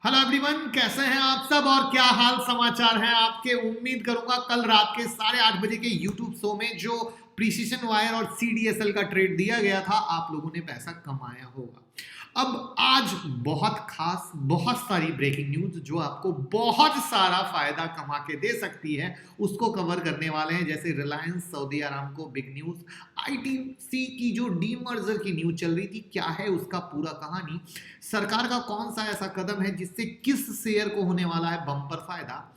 Hello everyone, कैसे हैं आप सब और क्या हाल समाचार हैं आपके। उम्मीद करूंगा कल रात के 8:30 बजे के यूट्यूब शो में जो प्रिसिशन वायर और सीडीएसएल का ट्रेड दिया गया था, आप लोगों ने पैसा कमाया होगा। अब आज बहुत खास, बहुत सारी ब्रेकिंग न्यूज जो आपको बहुत सारा फायदा कमा के दे सकती है, उसको कवर करने वाले हैं। जैसे Reliance Saudi Aramco big news, ITC की जो डीमर्जर की न्यूज चल रही थी, क्या है उसका पूरा कहानी, सरकार का कौन सा ऐसा कदम है जिससे किस शेयर को होने वाला है बम्पर फायदा,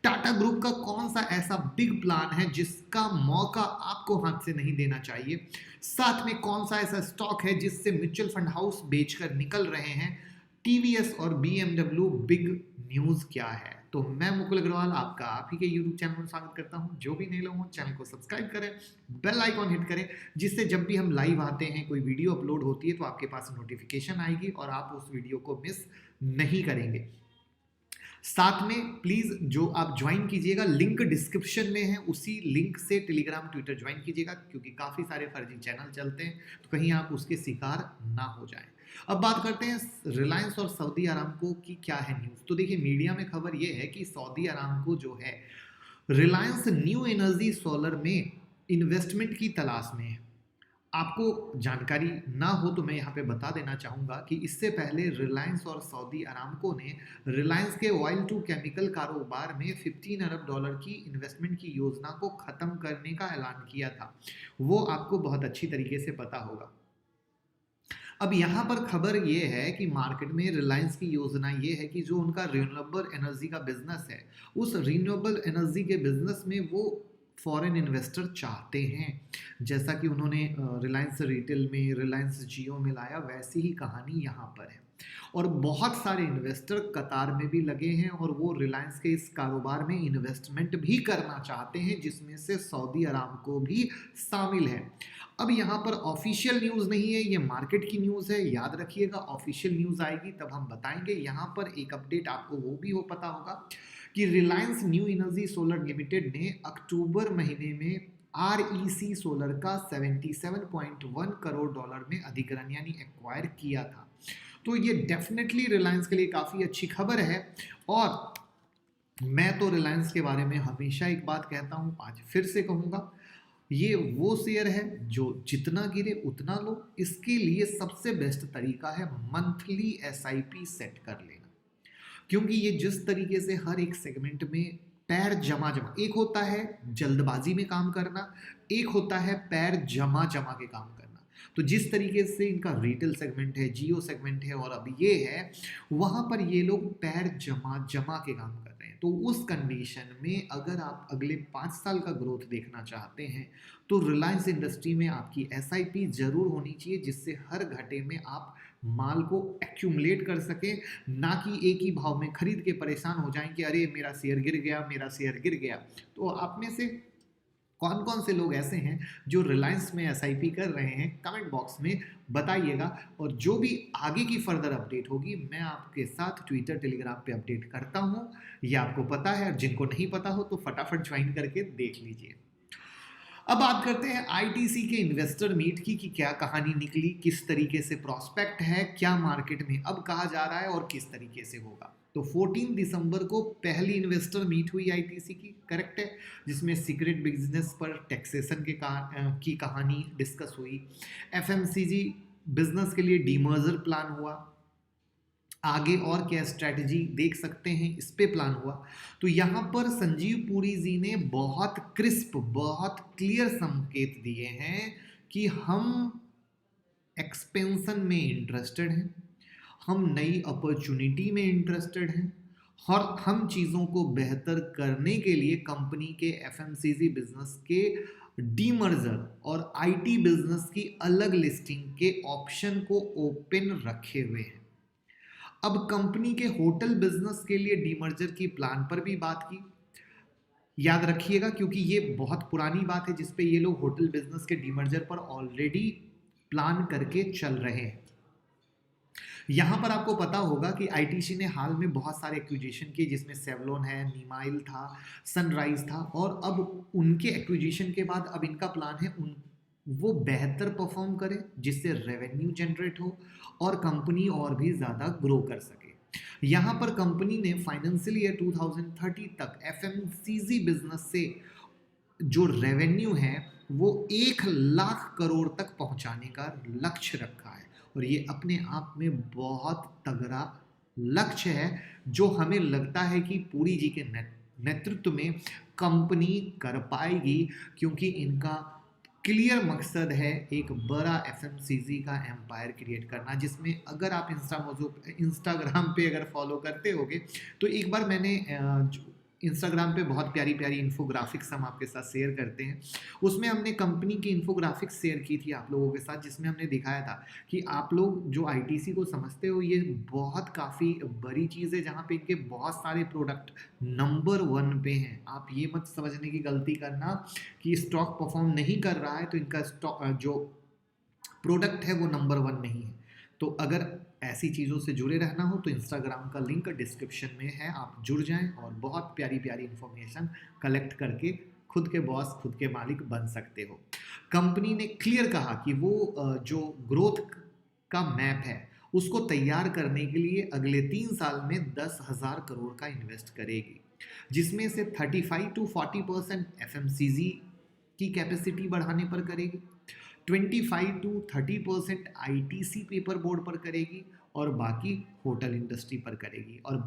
टाटा ग्रुप का कौन सा ऐसा बिग प्लान है जिसका मौका आपको हाथ से नहीं देना चाहिए, साथ में कौन सा ऐसा स्टॉक है जिससे म्यूचुअल फंड हाउस बेचकर निकल रहे हैं, टीवीएस और बीएमडब्ल्यू बिग न्यूज क्या है। तो मैं मुकुल अग्रवाल आपका आप ही के यूट्यूब चैनल में स्वागत करता हूं। जो भी नए लोग हों चैनल को सब्सक्राइब करें, बेल आइकॉन हिट करें, जिससे जब भी हम लाइव आते हैं, कोई वीडियो अपलोड होती है तो आपके पास नोटिफिकेशन आएगी और आप उस वीडियो को मिस नहीं करेंगे। साथ में प्लीज जो आप ज्वाइन कीजिएगा, लिंक डिस्क्रिप्शन में है, उसी लिंक से टेलीग्राम ट्विटर ज्वाइन कीजिएगा, क्योंकि काफी सारे फर्जी चैनल चलते हैं तो कहीं आप उसके शिकार ना हो जाएं। अब बात करते हैं रिलायंस और सऊदी अरामको की क्या है न्यूज। तो देखिए, मीडिया में खबर यह है कि सऊदी अरामको जो है रिलायंस न्यू एनर्जी सोलर में इन्वेस्टमेंट की तलाश में है। आपको जानकारी ना हो तो मैं यहाँ पे बता देना चाहूँगा कि इससे पहले रिलायंस और सऊदी अरामको ने रिलायंस के ऑयल टू केमिकल कारोबार में $15 अरब की इन्वेस्टमेंट की योजना को ख़त्म करने का ऐलान किया था। वो आपको बहुत अच्छी तरीके से पता होगा। अब यहाँ पर खबर ये है कि मार्केट में रिलायंस की योजना ये है कि जो उनका रिन्यूएबल एनर्जी का बिजनेस है, उस रिन्यूएबल एनर्जी के बिजनेस में वो फॉरेन इन्वेस्टर चाहते हैं। जैसा कि उन्होंने रिलायंस रिटेल में, रिलायंस जियो में लाया, वैसी ही कहानी यहाँ पर है। और बहुत सारे इन्वेस्टर कतार में भी लगे हैं और वो रिलायंस के इस कारोबार में इन्वेस्टमेंट भी करना चाहते हैं, जिसमें से सऊदी अरामको भी शामिल है। अब यहाँ पर ऑफिशियल न्यूज़ नहीं है, ये मार्केट की न्यूज़ है, याद रखिएगा। ऑफिशियल न्यूज़ आएगी तब हम बताएंगे। यहाँ पर एक अपडेट आपको वो भी पता होगा कि Reliance new energy solar limited ने अक्टूबर महीने में REC सोलर का $77.1 करोड़ में अधिग्रहण यानी एक्वायर किया था। तो ये डेफिनेटली रिलायंस के लिए काफ़ी अच्छी खबर है। और मैं तो रिलायंस के बारे में हमेशा एक बात कहता हूँ, आज फिर से कहूँगा, ये वो शेयर है जो जितना गिरे उतना लो। इसके लिए सबसे बेस्ट तरीका है मंथली SIP सेट कर लेना, क्योंकि ये जिस तरीके से हर एक सेगमेंट में पैर जमा जमा, एक होता है जल्दबाजी में काम करना, एक होता है पैर जमा जमा के काम करना। तो जिस तरीके से इनका रिटेल सेगमेंट है, जियो सेगमेंट है और अब ये है, वहाँ पर ये लोग पैर जमा जमा के काम कर रहे हैं। तो उस कंडीशन में अगर आप अगले 5 साल का ग्रोथ देखना चाहते हैं तो रिलायंस इंडस्ट्री में आपकी SIP जरूर होनी चाहिए, जिससे हर घाटे में आप माल को एक्यूमुलेट कर सकें, ना कि एक ही भाव में खरीद के परेशान हो जाएं कि अरे मेरा शेयर गिर गया, मेरा शेयर गिर गया। तो आप में से कौन कौन से लोग ऐसे हैं जो रिलायंस में SIP कर रहे हैं, कमेंट बॉक्स में बताइएगा। और जो भी आगे की फर्दर अपडेट होगी मैं आपके साथ ट्विटर टेलीग्राम पे अपडेट करता हूं, ये आपको पता है। और जिनको नहीं पता हो तो फटाफट ज्वाइन करके देख लीजिए। अब बात करते हैं ITC के इन्वेस्टर मीट की कि क्या कहानी निकली, किस तरीके से प्रोस्पेक्ट है, क्या मार्केट में अब कहा जा रहा है और किस तरीके से होगा। तो 14 दिसंबर को पहली इन्वेस्टर मीट हुई ITC की, करेक्ट है, जिसमें सीक्रेट बिजनेस पर टैक्सेशन की कहानी डिस्कस हुई। FMCG बिजनेस के लिए डीमर्जर प्लान हुआ, आगे और क्या स्ट्रैटेजी देख सकते हैं, इस पे प्लान हुआ। तो यहाँ पर संजीव पुरी जी ने बहुत क्रिस्प, बहुत क्लियर संकेत दिए हैं कि हम एक्सपेंशन में इंटरेस्टेड हैं, हम नई अपॉर्चुनिटी में इंटरेस्टेड हैं और हम चीज़ों को बेहतर करने के लिए कंपनी के FMCG बिजनेस के डीमर्जर और IT बिजनेस की अलग लिस्टिंग के ऑप्शन को ओपन रखे हुए हैं। अब कंपनी के होटल बिजनेस के लिए डीमर्जर की प्लान पर भी बात की, याद रखिएगा, क्योंकि ये बहुत पुरानी बात है जिसपे ये लोग होटल बिजनेस के डीमर्जर पर ऑलरेडी प्लान करके चल रहे हैं। यहाँ पर आपको पता होगा कि ITC ने हाल में बहुत सारे एक्विजिशन किए, जिसमें सेवलॉन है, नीमाइल था, सनराइज था, और अब उनके एक्विजिशन के बाद अब इनका प्लान है वो बेहतर परफॉर्म करे, जिससे रेवेन्यू जनरेट हो और कंपनी और भी ज़्यादा ग्रो कर सके। यहाँ पर कंपनी ने फाइनेंशियल ईयर 2030 तक एफएमसीजी बिजनेस से जो रेवेन्यू है वो 1 लाख करोड़ तक पहुंचाने का लक्ष्य रखा है, और ये अपने आप में बहुत तगड़ा लक्ष्य है जो हमें लगता है कि पुरी जी के नेतृत्व में कंपनी कर पाएगी, क्योंकि इनका क्लियर मकसद है एक बड़ा एफएमसीजी का एम्पायर क्रिएट करना, जिसमें अगर आप इंस्टाग्राम पे अगर फॉलो करते होगे तो एक बार मैंने इंस्टाग्राम पे बहुत प्यारी प्यारी इन्फोग्राफिक्स हम आपके साथ शेयर करते हैं, उसमें हमने कंपनी की इन्फोग्राफिक्स शेयर की थी आप लोगों के साथ, जिसमें हमने दिखाया था कि आप लोग जो आईटीसी को समझते हो ये बहुत काफ़ी बड़ी चीज़ है जहाँ पे इनके बहुत सारे प्रोडक्ट नंबर 1 पे हैं। आप ये मत समझने की गलती करना कि स्टॉक परफॉर्म नहीं कर रहा है तो इनका स्टॉक जो प्रोडक्ट है वो नंबर 1 नहीं है। तो अगर ऐसी चीज़ों से जुड़े रहना हो तो इंस्टाग्राम का लिंक डिस्क्रिप्शन में है, आप जुड़ जाएं और बहुत प्यारी प्यारी इंफॉर्मेशन कलेक्ट करके खुद के बॉस खुद के मालिक बन सकते हो। कंपनी ने क्लियर कहा कि वो जो ग्रोथ का मैप है उसको तैयार करने के लिए अगले 3 साल में 10,000 करोड़ का इन्वेस्ट करेगी, जिसमें से 35 to 40% एफएमसीजी की कैपेसिटी बढ़ाने पर करेगी, 25 to 30% आईटीसी पेपर बोर्ड पर करेगी और बाकी होटल इंडस्ट्री पर करेगी। और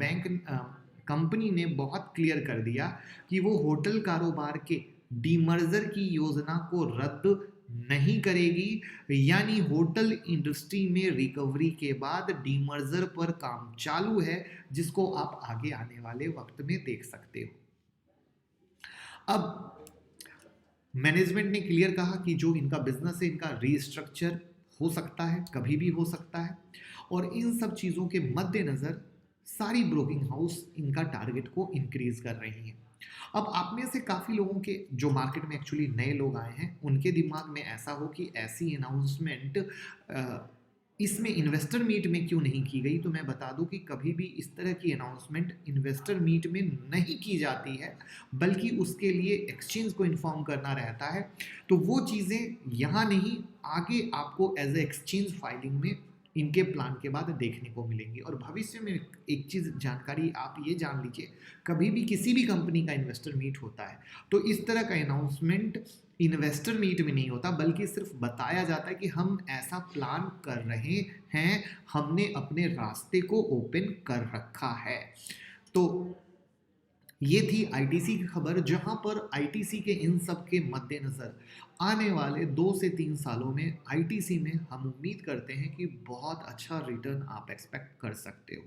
कंपनी ने बहुत क्लियर कर दिया कि वो होटल कारोबार के डीमर्जर की योजना को रद्द नहीं करेगी, यानी होटल इंडस्ट्री में रिकवरी के बाद डीमर्जर पर काम चालू है, जिसको आप आगे आने वाले वक्त में देख सकते हो। अब मैनेजमेंट ने क्लियर कहा कि जो इनका बिजनेस है इनका रीस्ट्रक्चर हो सकता है, कभी भी हो सकता है, और इन सब चीज़ों के मद्देनज़र सारी ब्रोकिंग हाउस इनका टारगेट को इंक्रीज कर रही हैं। अब आप में से काफ़ी लोगों के जो मार्केट में एक्चुअली नए लोग आए हैं उनके दिमाग में ऐसा हो कि ऐसी अनाउंसमेंट इसमें इन्वेस्टर मीट में क्यों नहीं की गई, तो मैं बता दूं कि कभी भी इस तरह की अनाउंसमेंट इन्वेस्टर मीट में नहीं की जाती है, बल्कि उसके लिए एक्सचेंज को इन्फॉर्म करना रहता है। तो वो चीज़ें यहाँ नहीं, आगे आपको एज ए एक्सचेंज फाइलिंग में इनके प्लान के बाद देखने को मिलेंगी। और भविष्य में एक चीज़ जानकारी आप ये जान लीजिए, कभी भी किसी भी कंपनी का इन्वेस्टर मीट होता है तो इस तरह का अनाउंसमेंट इन्वेस्टर मीट में नहीं होता, बल्कि सिर्फ बताया जाता है कि हम ऐसा प्लान कर रहे हैं, हमने अपने रास्ते को ओपन कर रखा है। तो ये थी आईटीसी की खबर, जहां पर आईटीसी के इन सब के मद्देनज़र आने वाले 2 से 3 सालों में आईटीसी में हम उम्मीद करते हैं कि बहुत अच्छा रिटर्न आप एक्सपेक्ट कर सकते हो।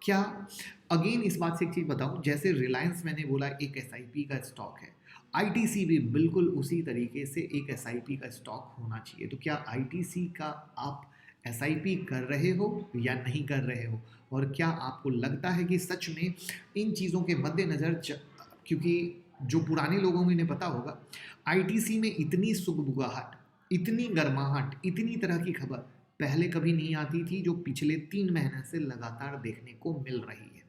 क्या अगेन इस बात से एक चीज़ बताऊं, जैसे रिलायंस मैंने बोला एक एसआईपी का स्टॉक है, आईटीसी भी बिल्कुल उसी तरीके से एक एसआईपी का स्टॉक होना चाहिए। तो क्या आईटीसी का आप एसआईपी कर रहे हो या नहीं कर रहे हो, और क्या आपको लगता है कि सच में इन चीज़ों के मद्देनज़र, क्योंकि जो पुराने लोगों को इन्हें पता होगा आईटीसी में इतनी सुगबुगाहट, इतनी गर्माहट, इतनी तरह की खबर पहले कभी नहीं आती थी जो पिछले 3 महीने से लगातार देखने को मिल रही है।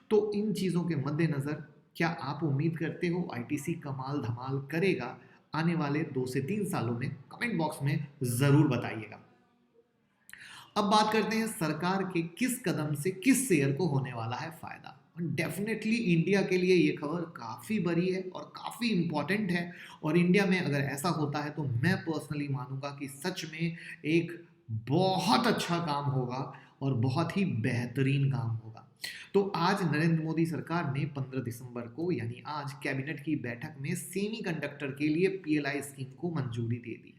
तो इन चीज़ों के मद्देनज़र क्या आप उम्मीद करते हो आईटीसी कमाल धमाल करेगा आने वाले 2 से 3 सालों में? कमेंट बॉक्स में ज़रूर बताइएगा। अब बात करते हैं सरकार के किस कदम से किस शेयर को होने वाला है फायदा। डेफिनेटली इंडिया के लिए ये खबर काफ़ी बड़ी है और काफ़ी इंपॉर्टेंट है, और इंडिया में अगर ऐसा होता है तो मैं पर्सनली मानूंगा कि सच में एक बहुत अच्छा काम होगा और बहुत ही बेहतरीन काम होगा। तो आज नरेंद्र मोदी सरकार ने 15 दिसंबर को यानी आज कैबिनेट की बैठक में सेमीकंडक्टर के लिए पीएलआई स्कीम को मंजूरी दे दी।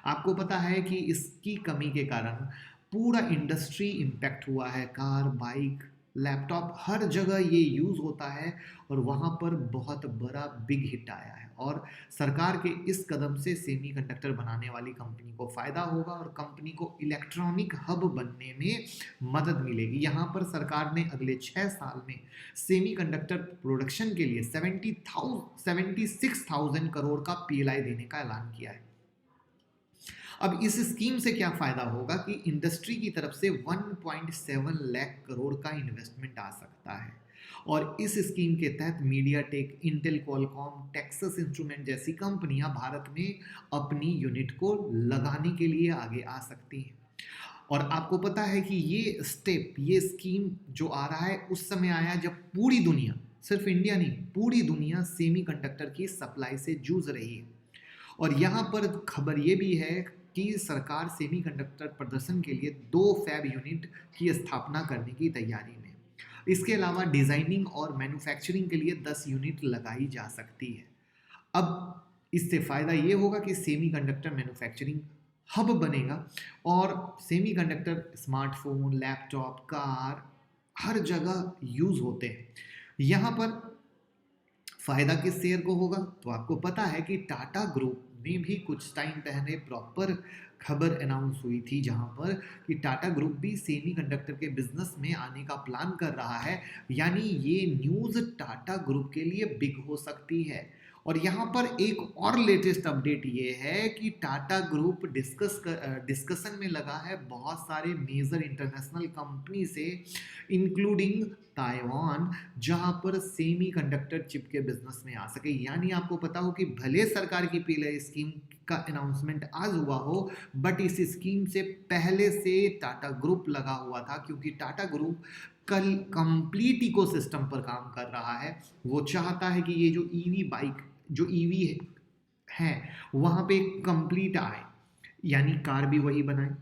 आपको पता है कि इसकी कमी के कारण पूरा इंडस्ट्री इम्पैक्ट हुआ है, कार, बाइक, लैपटॉप हर जगह ये यूज़ होता है और वहाँ पर बहुत बड़ा बिग हिट आया है। और सरकार के इस कदम से सेमीकंडक्टर बनाने वाली कंपनी को फ़ायदा होगा और कंपनी को इलेक्ट्रॉनिक हब बनने में मदद मिलेगी। यहाँ पर सरकार ने अगले 6 साल में सेमीकंडक्टर प्रोडक्शन के लिए 76,000 करोड़ का पीएलआई देने का ऐलान किया है। अब इस स्कीम से क्या फ़ायदा होगा कि इंडस्ट्री की तरफ से 1.7 लाख करोड़ का इन्वेस्टमेंट आ सकता है, और इस स्कीम के तहत MediaTek, Intel, Qualcomm, Texas instrument जैसी कंपनियां भारत में अपनी यूनिट को लगाने के लिए आगे आ सकती हैं। और आपको पता है कि ये स्टेप, ये स्कीम जो आ रहा है उस समय आया जब पूरी दुनिया, सिर्फ इंडिया नहीं, पूरी दुनिया सेमीकंडक्टर की सप्लाई से जूझ रही है। और यहाँ पर खबर ये भी है कि सरकार सेमीकंडक्टर प्रदर्शन के लिए 2 फैब यूनिट की स्थापना करने की तैयारी में। इसके अलावा डिजाइनिंग और मैन्युफैक्चरिंग के लिए 10 यूनिट लगाई जा सकती है। अब इससे फ़ायदा ये होगा कि सेमीकंडक्टर मैन्युफैक्चरिंग हब बनेगा और सेमीकंडक्टर स्मार्टफोन, लैपटॉप, कार हर जगह यूज़ होते हैं। यहाँ पर फ़ायदा किस शेयर को होगा? तो आपको पता है कि टाटा ग्रुप में भी कुछ टाइम पहले प्रॉपर खबर अनाउंस हुई थी जहां पर कि टाटा ग्रुप भी सेमीकंडक्टर के बिजनेस में आने का प्लान कर रहा है। यानी ये न्यूज़ टाटा ग्रुप के लिए बिग हो सकती है। और यहाँ पर एक और लेटेस्ट अपडेट ये है कि टाटा ग्रुप डिस्कशन में लगा है बहुत सारे मेजर इंटरनेशनल कंपनी से, इंक्लूडिंग ताइवान, जहां पर सेमीकंडक्टर चिप के बिजनेस में आ सके। यानी आपको पता हो कि भले सरकार की पीले स्कीम का अनाउंसमेंट आज हुआ हो, बट इस स्कीम से पहले से टाटा ग्रुप लगा हुआ था, क्योंकि टाटा ग्रुप कल कंप्लीट इकोसिस्टम पर काम कर रहा है। वो चाहता है कि ये जो ईवी बाइक, जो ईवी है वहाँ पे कंप्लीट आए, यानी कार भी वही बनाए,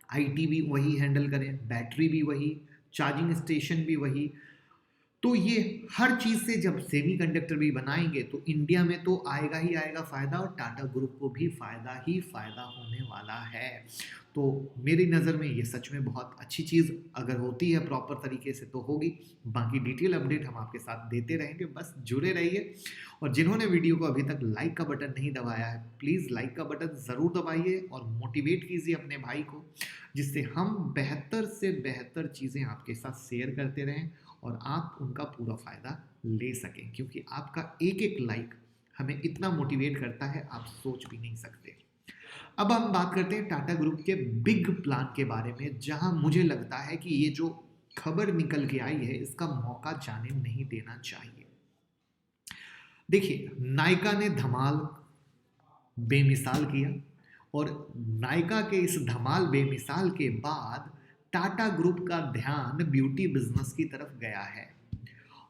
आईटी भी वही हैंडल करें, बैटरी भी वही, चार्जिंग स्टेशन भी वही। तो ये हर चीज़ से जब सेमीकंडक्टर भी बनाएंगे तो इंडिया में तो आएगा ही आएगा फ़ायदा, और टाटा ग्रुप को भी फ़ायदा ही फ़ायदा होने वाला है। तो मेरी नज़र में ये सच में बहुत अच्छी चीज़ अगर होती है प्रॉपर तरीके से तो होगी। बाकी डिटेल अपडेट हम आपके साथ देते रहेंगे, बस जुड़े रहिए। और जिन्होंने वीडियो को अभी तक लाइक का बटन नहीं दबाया है, प्लीज़ लाइक का बटन ज़रूर दबाइए और मोटिवेट कीजिए अपने भाई को, जिससे हम बेहतर से बेहतर चीज़ें आपके साथ शेयर करते रहें और आप उनका पूरा फ़ायदा ले सकें। क्योंकि आपका एक एक लाइक हमें इतना मोटिवेट करता है, आप सोच भी नहीं सकते। अब हम बात करते हैं टाटा ग्रुप के बिग प्लान के बारे में, जहां मुझे लगता है कि ये जो खबर निकल के आई है इसका मौका जाने नहीं देना चाहिए। देखिए, नायका ने धमाल बेमिसाल किया, और नायका के इस धमाल बेमिसाल के बाद टाटा ग्रुप का ध्यान ब्यूटी बिजनेस की तरफ गया है।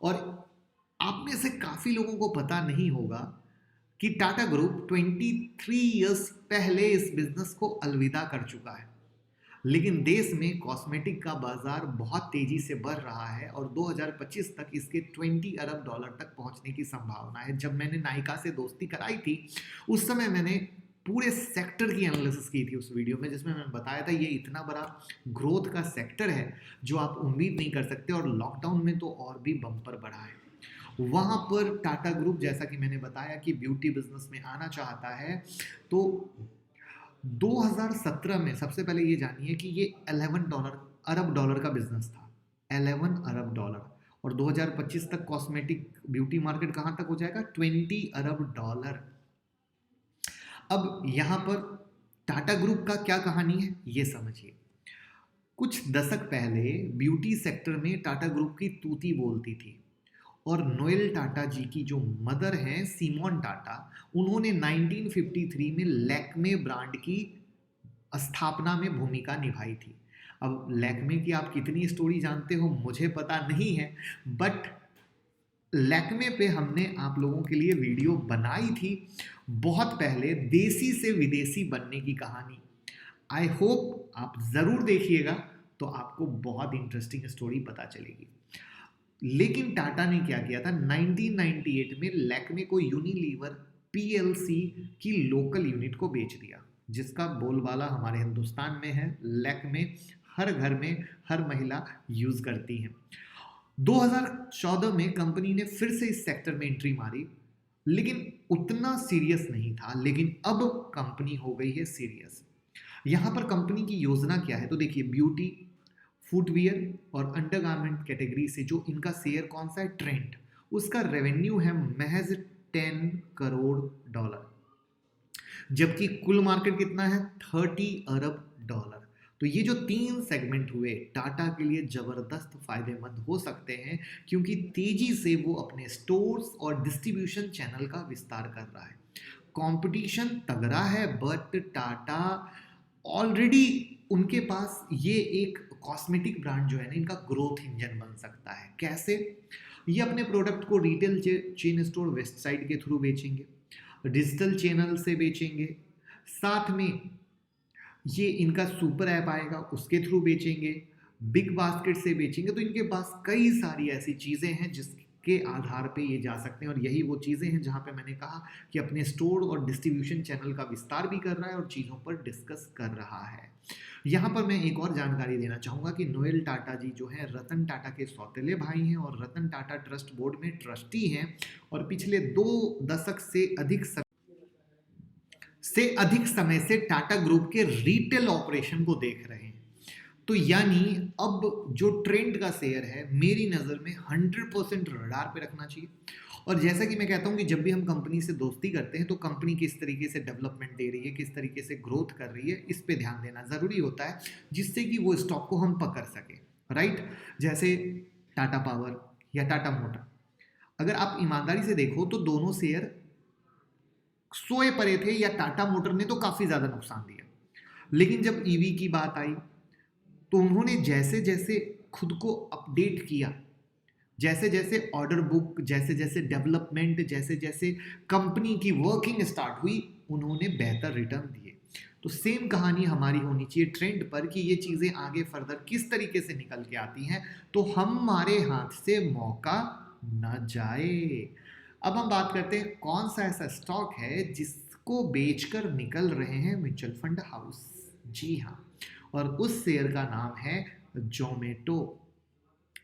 और आप में से काफ़ी लोगों को पता नहीं होगा कि टाटा ग्रुप 23 इयर्स पहले इस बिजनेस को अलविदा कर चुका है। लेकिन देश में कॉस्मेटिक का बाजार बहुत तेजी से बढ़ रहा है और 2025 तक इसके 20 अरब डॉलर तक पहुंचने की संभावना है। जब मैंने नायका से दोस्ती कराई थी उस समय मैंने पूरे सेक्टर की एनालिसिस की थी उस वीडियो में, जिसमें मैंने बताया था ये इतना बड़ा ग्रोथ का सेक्टर है जो आप उम्मीद नहीं कर सकते, और लॉकडाउन में तो और भी बम्पर बढ़ा है। वहाँ पर टाटा ग्रुप, जैसा कि मैंने बताया, कि ब्यूटी बिजनेस में आना चाहता है। तो 2017 में सबसे पहले ये जानिए कि ये 11 अरब डॉलर का बिजनेस था, 11 अरब डॉलर। और 2025 तक कॉस्मेटिक ब्यूटी मार्केट कहाँ तक हो जाएगा? 20 अरब डॉलर। अब यहाँ पर टाटा ग्रुप का क्या कहानी है ये समझिए। कुछ दशक पहले ब्यूटी सेक्टर में टाटा ग्रुप की तूती बोलती थी, और नोएल टाटा जी की जो मदर हैं सिमोन टाटा, उन्होंने 1953 में लैक्मे ब्रांड की स्थापना में भूमिका निभाई थी। अब लैक्मे की आप कितनी स्टोरी जानते हो मुझे पता नहीं है, बट लैक्मे पे हमने आप लोगों के लिए वीडियो बनाई थी बहुत पहले, देसी से विदेशी बनने की कहानी। आई होप आप ज़रूर देखिएगा, तो आपको बहुत इंटरेस्टिंग स्टोरी पता चलेगी। लेकिन टाटा ने क्या किया था, 1998 में लैक्मे को यूनिलीवर पीएलसी की लोकल यूनिट को बेच दिया, जिसका बोलबाला हमारे हिंदुस्तान में है। लैक्मे हर घर में हर महिला यूज़ करती हैं। 2014 में कंपनी ने फिर से इस सेक्टर में एंट्री मारी, लेकिन उतना सीरियस नहीं था। लेकिन अब कंपनी हो गई है सीरियस। यहाँ पर कंपनी की योजना क्या है? तो देखिए, ब्यूटी, फुटवियर और अंडरगारमेंट कैटेगरी से जो इनका शेयर कौन सा है, ट्रेंड, उसका रेवेन्यू है महज 10 करोड़ डॉलर, जबकि कुल मार्केट कितना है, 30 अरब डॉलर। तो ये जो 3 सेगमेंट हुए टाटा के लिए जबरदस्त फायदेमंद हो सकते हैं, क्योंकि तेजी से वो अपने स्टोर्स और डिस्ट्रीब्यूशन चैनल का विस्तार कर रहा है। कंपटीशन तगड़ा है, बट टाटा ऑलरेडी उनके पास ये एक कॉस्मेटिक ब्रांड जो है ना, इनका ग्रोथ इंजन बन सकता है। कैसे? ये अपने प्रोडक्ट को रिटेल चेन स्टोर वेबसाइट के थ्रू बेचेंगे, डिजिटल चैनल से बेचेंगे, साथ में ये इनका सुपर ऐप आएगा उसके थ्रू बेचेंगे, बिग बास्केट से बेचेंगे। तो इनके पास कई सारी ऐसी चीज़ें हैं जिसके आधार पे ये जा सकते हैं, और यही वो चीज़ें हैं जहाँ पे मैंने कहा कि अपने स्टोर और डिस्ट्रीब्यूशन चैनल का विस्तार भी कर रहा है और चीज़ों पर डिस्कस कर रहा है। यहाँ पर मैं एक और जानकारी देना चाहूँगा कि नोएल टाटा जी जो हैं रतन टाटा के सौतेले भाई हैं और रतन टाटा ट्रस्ट बोर्ड में ट्रस्टी हैं, और पिछले 2 दशक से अधिक समय से टाटा ग्रुप के रिटेल ऑपरेशन को देख रहे हैं। तो यानी अब जो ट्रेंड का शेयर है मेरी नज़र में 100% रडार पे रखना चाहिए। और जैसा कि मैं कहता हूं कि जब भी हम कंपनी से दोस्ती करते हैं तो कंपनी किस तरीके से डेवलपमेंट दे रही है, किस तरीके से ग्रोथ कर रही है, इस पे ध्यान देना ज़रूरी होता है, जिससे कि वो स्टॉक को हम पकड़ सकें, राइट। जैसे टाटा पावर या टाटा मोटर, अगर आप ईमानदारी से देखो तो दोनों शेयर सोए पड़े थे, या टाटा मोटर ने तो काफ़ी ज़्यादा नुकसान दिया। लेकिन जब ईवी की बात आई तो उन्होंने जैसे जैसे खुद को अपडेट किया, जैसे जैसे ऑर्डर बुक, जैसे जैसे डेवलपमेंट, जैसे जैसे कंपनी की वर्किंग स्टार्ट हुई, उन्होंने बेहतर रिटर्न दिए। तो सेम कहानी हमारी होनी चाहिए ट्रेंड पर कि ये चीज़ें आगे फर्दर किस तरीके से निकल के आती हैं तो हमारे हाथ से मौका न जाए। अब हम बात करते हैं कौन सा ऐसा स्टॉक है जिसको बेचकर निकल रहे हैं म्यूचुअल फंड हाउस। जी हाँ, और उस शेयर का नाम है जोमेटो।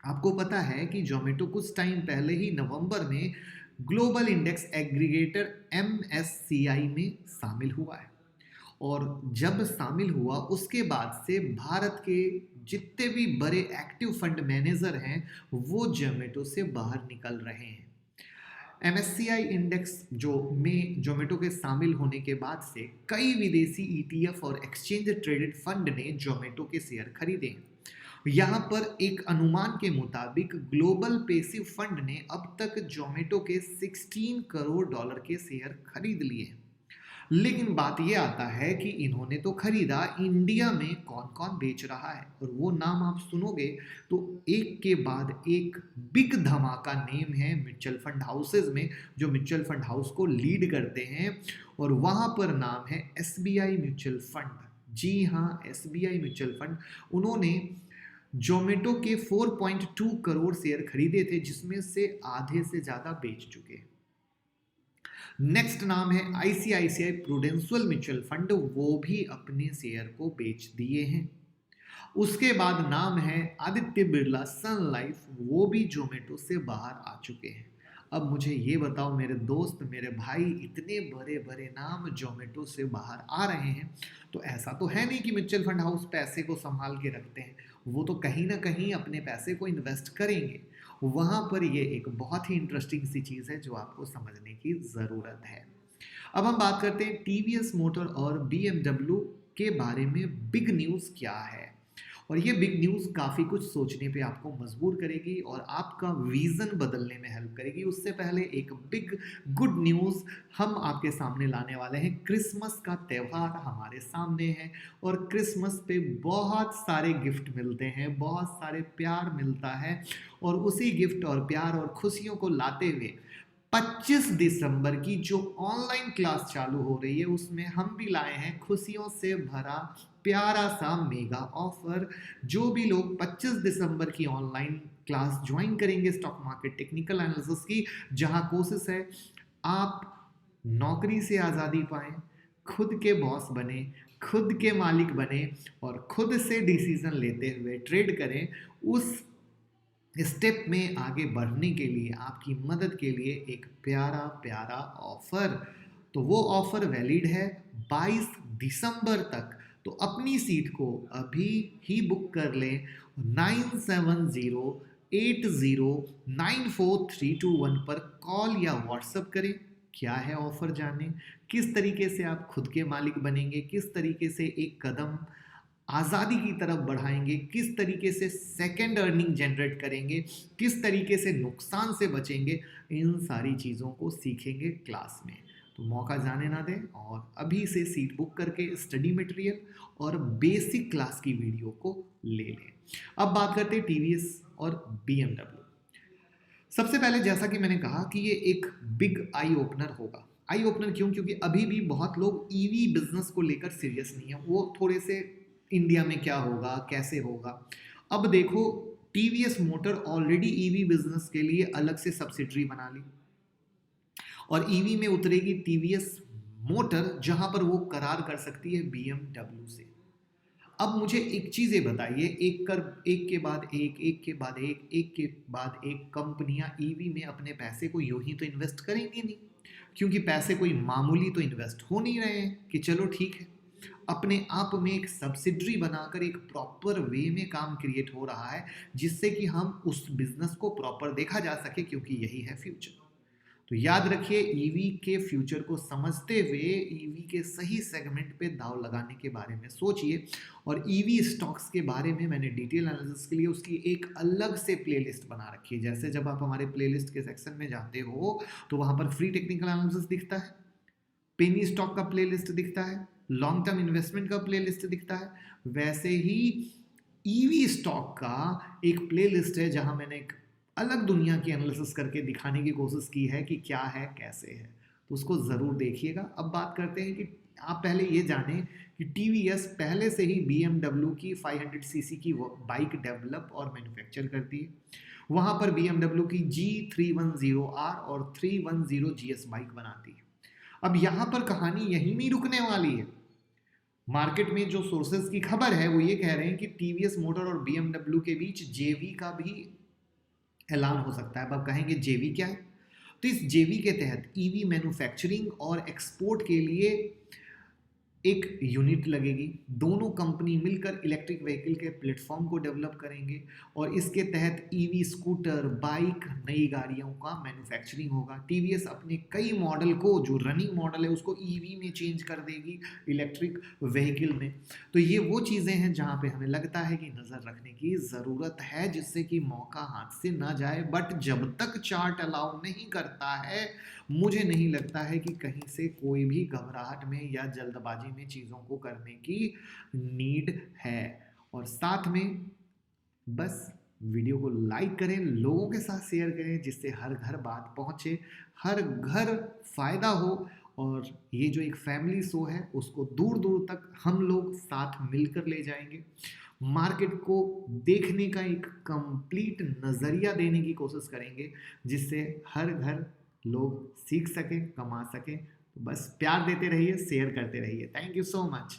आपको पता है कि जोमेटो कुछ टाइम पहले ही नवंबर में ग्लोबल इंडेक्स एग्रीगेटर MSCI में शामिल हुआ है, और जब शामिल हुआ उसके बाद से भारत के जितने भी बड़े एक्टिव फंड मैनेजर हैं वो जोमेटो से बाहर निकल रहे हैं। MSCI इंडेक्स में जोमेटो के शामिल होने के बाद से कई विदेशी ETF और एक्सचेंज ट्रेडेड फंड ने जोमेटो के शेयर खरीदे हैं। यहाँ पर एक अनुमान के मुताबिक ग्लोबल पैसिव फंड ने अब तक जोमेटो के 16 करोड़ डॉलर के शेयर खरीद लिए हैं। लेकिन बात यह आता है कि इन्होंने तो खरीदा, इंडिया में कौन कौन बेच रहा है, और वो नाम आप सुनोगे तो एक के बाद एक बिग धमाका नेम है म्यूचुअल फंड हाउसेज में, जो म्यूचुअल फंड हाउस को लीड करते हैं, और वहां पर नाम है SBI म्यूचुअल फंड। जी हाँ, SBI म्यूचुअल फंड। उन्होंने जोमेटो के 4.2 करोड़ शेयर खरीदे थे, जिसमें से आधे से ज्यादा बेच चुके हैं। नेक्स्ट नाम है ICICI प्रूडेंशियल म्यूचुअल फंड, वो भी अपने शेयर को बेच दिए हैं। उसके बाद नाम है आदित्य बिरला सन लाइफ, वो भी जोमेटो से बाहर आ चुके हैं। अब मुझे ये बताओ मेरे दोस्त, मेरे भाई, इतने बड़े बड़े नाम जोमेटो से बाहर आ रहे हैं तो ऐसा तो है नहीं कि म्यूचुअल फंड हाउस पैसे को संभाल के रखते हैं, वो तो कहीं ना कहीं अपने पैसे को इन्वेस्ट करेंगे। वहाँ पर ये एक बहुत ही इंटरेस्टिंग सी चीज़ है जो आपको समझने की ज़रूरत है। अब हम बात करते हैं TVS मोटर और BMW के बारे में बिग न्यूज़ क्या है, और ये बिग न्यूज़ काफ़ी कुछ सोचने पे आपको मजबूर करेगी और आपका विज़न बदलने में हेल्प करेगी। उससे पहले एक बिग गुड न्यूज़ हम आपके सामने लाने वाले हैं। क्रिसमस का त्यौहार हमारे सामने है, और क्रिसमस पे बहुत सारे गिफ्ट मिलते हैं, बहुत सारे प्यार मिलता है, और उसी गिफ्ट और प्यार और खुशियों को लाते हुए 25 दिसंबर की जो ऑनलाइन क्लास चालू हो रही है उसमें हम भी लाए हैं खुशियों से भरा प्यारा सा मेगा ऑफर। जो भी लोग 25 दिसंबर की ऑनलाइन क्लास ज्वाइन करेंगे स्टॉक मार्केट टेक्निकल एनालिसिस की, जहां कोशिश है आप नौकरी से आज़ादी पाएं, खुद के बॉस बने, खुद के मालिक बने, और खुद से डिसीजन लेते हुए ट्रेड करें, उस स्टेप में आगे बढ़ने के लिए आपकी मदद के लिए एक प्यारा प्यारा ऑफर। तो वो ऑफर वैलिड है 22 दिसंबर तक, तो अपनी सीट को अभी ही बुक कर लें। 9708094321 पर कॉल या व्हाट्सएप करें। क्या है ऑफर जानें, किस तरीके से आप खुद के मालिक बनेंगे, किस तरीके से एक कदम आज़ादी की तरफ बढ़ाएंगे, किस तरीके से सेकेंड अर्निंग जनरेट करेंगे, किस तरीके से नुकसान से बचेंगे, इन सारी चीज़ों को सीखेंगे क्लास में। तो मौका जाने ना दें और अभी से सीट बुक करके स्टडी मटेरियल और बेसिक क्लास की वीडियो को ले लें। अब बात करते हैं टीवीएस और बीएमडब्ल्यू। सबसे पहले जैसा कि मैंने कहा कि ये एक बिग आई ओपनर होगा। आई ओपनर क्यों? क्योंकि अभी भी बहुत लोग ईवी बिजनेस को लेकर सीरियस नहीं है। वो थोड़े से इंडिया में क्या होगा, कैसे होगा। अब देखो, TVS motor already EV business के लिए अलग से सब्सिडरी बना ली और ईवी में उतरेगी टीवीएस मोटर, जहां पर वो करार कर सकती है बीएमडब्ल्यू से। अब मुझे एक चीज़ ये बताइए, एक के बाद एक के बाद एक के बाद एक कंपनियां ईवी में अपने पैसे को यूं ही तो इन्वेस्ट करेंगी नहीं, क्योंकि पैसे कोई मामूली तो इन्वेस्ट हो नहीं रहे हैं कि चलो ठीक है। अपने आप में एक सब्सिडरी बनाकर एक प्रॉपर वे में काम क्रिएट हो रहा है, जिससे कि हम उस बिजनेस को प्रॉपर देखा जा सके, क्योंकि यही है फ्यूचर। तो याद रखिए, ईवी के फ्यूचर को समझते हुए ईवी के सही सेगमेंट पे दांव लगाने के बारे में सोचिए। और ईवी स्टॉक्स के बारे में मैंने डिटेल एनालिसिस के लिए उसकी एक अलग से प्लेलिस्ट बना रखी है। जैसे जब आप हमारे प्लेलिस्ट के सेक्शन में जाते हो तो वहां पर फ्री टेक्निकल एनालिसिस दिखता है, पेनी स्टॉक का प्लेलिस्ट दिखता है, लॉन्ग टर्म इन्वेस्टमेंट का प्लेलिस्ट दिखता है। वैसे ही ईवी स्टॉक का एक प्लेलिस्ट है जहां मैंने एक अलग दुनिया की एनालिसिस करके दिखाने की कोशिश की है कि क्या है, कैसे है। तो उसको ज़रूर देखिएगा। अब बात करते हैं कि आप पहले ये जानें कि टीवीएस पहले से ही बीएमडब्ल्यू की 500 सीसी की बाइक डेवलप और मैन्युफैक्चर करती है। वहाँ पर बीएमडब्ल्यू की G310R और 310GS बाइक बनाती है। अब यहाँ पर कहानी यहीं नहीं रुकने वाली है। मार्केट में जो सोर्सेज की खबर है वो ये कह रहे हैं कि टीवीएस मोटर और बीएमडब्ल्यू के बीच जेवी का भी ऐलान हो सकता है। अब आप कहेंगे जेवी क्या है? तो इस जेवी के तहत ईवी मैन्युफैक्चरिंग और एक्सपोर्ट के लिए एक यूनिट लगेगी। दोनों कंपनी मिलकर इलेक्ट्रिक व्हीकल के प्लेटफॉर्म को डेवलप करेंगे और इसके तहत ईवी स्कूटर, बाइक, नई गाड़ियों का मैन्युफैक्चरिंग होगा। टीवीएस अपने कई मॉडल को, जो रनिंग मॉडल है, उसको ईवी में चेंज कर देगी, इलेक्ट्रिक व्हीकल में। तो ये वो चीज़ें हैं जहाँ पे हमें लगता है कि नज़र रखने की ज़रूरत है, जिससे कि मौका हाथ से ना जाए। बट जब तक चार्ट अलाउ नहीं करता है, मुझे नहीं लगता है कि कहीं से कोई भी घबराहट में या जल्दबाजी में चीज़ों को करने की नीड है। और साथ में बस वीडियो को लाइक करें, लोगों के साथ शेयर करें, जिससे हर घर बात पहुंचे, हर घर फायदा हो। और ये जो एक फैमिली शो है उसको दूर दूर तक हम लोग साथ मिलकर ले जाएंगे। मार्केट को देखने का एक कंप्लीट नज़रिया देने की कोशिश करेंगे, जिससे हर घर लोग सीख सकें, कमा सकें। तो बस प्यार देते रहिए, शेयर करते रहिए। Thank you so much.